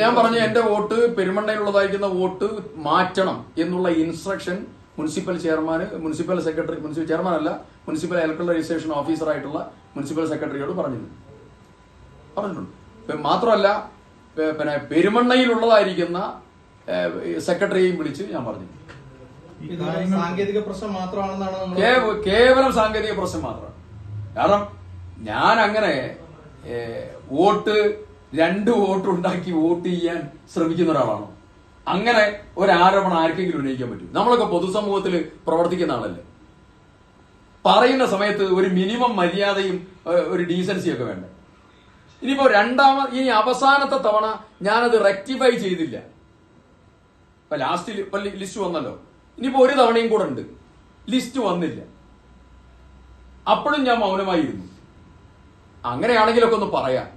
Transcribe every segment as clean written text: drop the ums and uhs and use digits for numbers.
ഞാൻ പറഞ്ഞു എന്റെ വോട്ട് പെരുമണ്ണയിലുള്ളതായിരിക്കുന്ന വോട്ട് മാറ്റണം എന്നുള്ള instruction municipal chairman, municipal secretary, municipal chairman അല്ല, മുനിസിപ്പൽ ഇലക്ട്രൽ രജിസ്ട്രേഷൻ ഓഫീസറായിട്ടുള്ള മുനിസിപ്പൽ സെക്രട്ടറിയോട് പറഞ്ഞിട്ടുണ്ട്. മാത്രമല്ല പിന്നെ പെരുമണ്ണയിലുള്ളതായിരിക്കുന്ന സെക്രട്ടറിയെയും വിളിച്ച് ഞാൻ പറഞ്ഞു. സാങ്കേതിക പ്രശ്നം മാത്രമാണെന്നാണ് കേവലം സാങ്കേതിക പ്രശ്നം മാത്രമാണ്. കാരണം ഞാൻ അങ്ങനെ രണ്ട് വോട്ട് ഉണ്ടാക്കി വോട്ട് ചെയ്യാൻ ശ്രമിക്കുന്ന ഒരാളാണോ? അങ്ങനെ ഒരാരോപണം ആർക്കെങ്കിലും ഉന്നയിക്കാൻ പറ്റും? നമ്മളൊക്കെ പൊതുസമൂഹത്തിൽ പ്രവർത്തിക്കുന്ന ആളല്ലേ. പറയുന്ന സമയത്ത് ഒരു മിനിമം മര്യാദയും ഒരു ഡീസൻസിയും ഒക്കെ വേണ്ടേ? ഇനിയിപ്പോ ഇനി അവസാനത്തെ തവണ ഞാനത് റെക്ടിഫൈ ചെയ്തില്ല. ഇപ്പൊ ലിസ്റ്റ് വന്നല്ലോ, ഇനിയിപ്പോ ഒരു തവണയും കൂടെ ഉണ്ട്, ലിസ്റ്റ് വന്നില്ല, അപ്പോഴും ഞാൻ മൗനമായിരുന്നു. അങ്ങനെയാണെങ്കിലൊക്കെ ഒന്ന് പറയാം.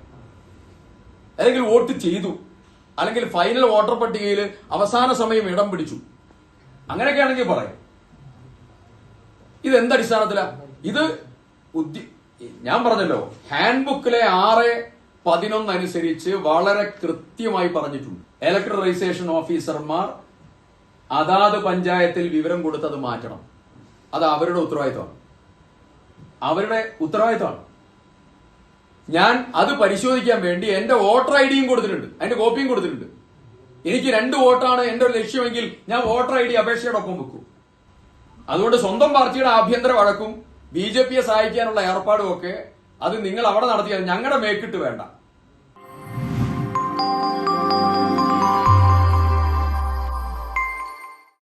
അല്ലെങ്കിൽ വോട്ട് ചെയ്തു, അല്ലെങ്കിൽ ഫൈനൽ വോട്ടർ പട്ടികയിൽ അവസാന സമയം ഇടം പിടിച്ചു, അങ്ങനെയൊക്കെ ആണെങ്കിൽ പറയാം. ഇത് എന്തടിസ്ഥാനത്തിലാ? ഇത് ഞാൻ പറഞ്ഞല്ലോ, ഹാൻഡ് ബുക്കിലെ 6:11 അനുസരിച്ച് വളരെ കൃത്യമായി പറഞ്ഞിട്ടുണ്ട്. ഇലക്ട്രൽ രജിസ്ട്രേഷൻ ഓഫീസർമാർ അതാത് പഞ്ചായത്തിൽ വിവരം കൊടുത്തത് മാറ്റണം. അത് അവരുടെ ഉത്തരവാദിത്തമാണ്. ഞാൻ അത് പരിശോധിക്കാൻ വേണ്ടി എന്റെ വോട്ടർ ഐ ഡിയും കൊടുത്തിട്ടുണ്ട്, അതിന്റെ കോപ്പിയും കൊടുത്തിട്ടുണ്ട്. എനിക്ക് 2 വോട്ടാണ് എന്റെ ലക്ഷ്യമെങ്കിൽ ഞാൻ വോട്ടർ ഐ ഡി അപേക്ഷയോടൊപ്പം വെക്കും. അതുകൊണ്ട് സ്വന്തം പാർട്ടിയുടെ ആഭ്യന്തര വഴക്കും BJPയെ സഹായിക്കാനുള്ള ഏർപ്പാടും ഒക്കെ അത് നിങ്ങൾ അവിടെ നടത്തിയാൽ ഞങ്ങളുടെ മേക്കിട്ട് വേണ്ട.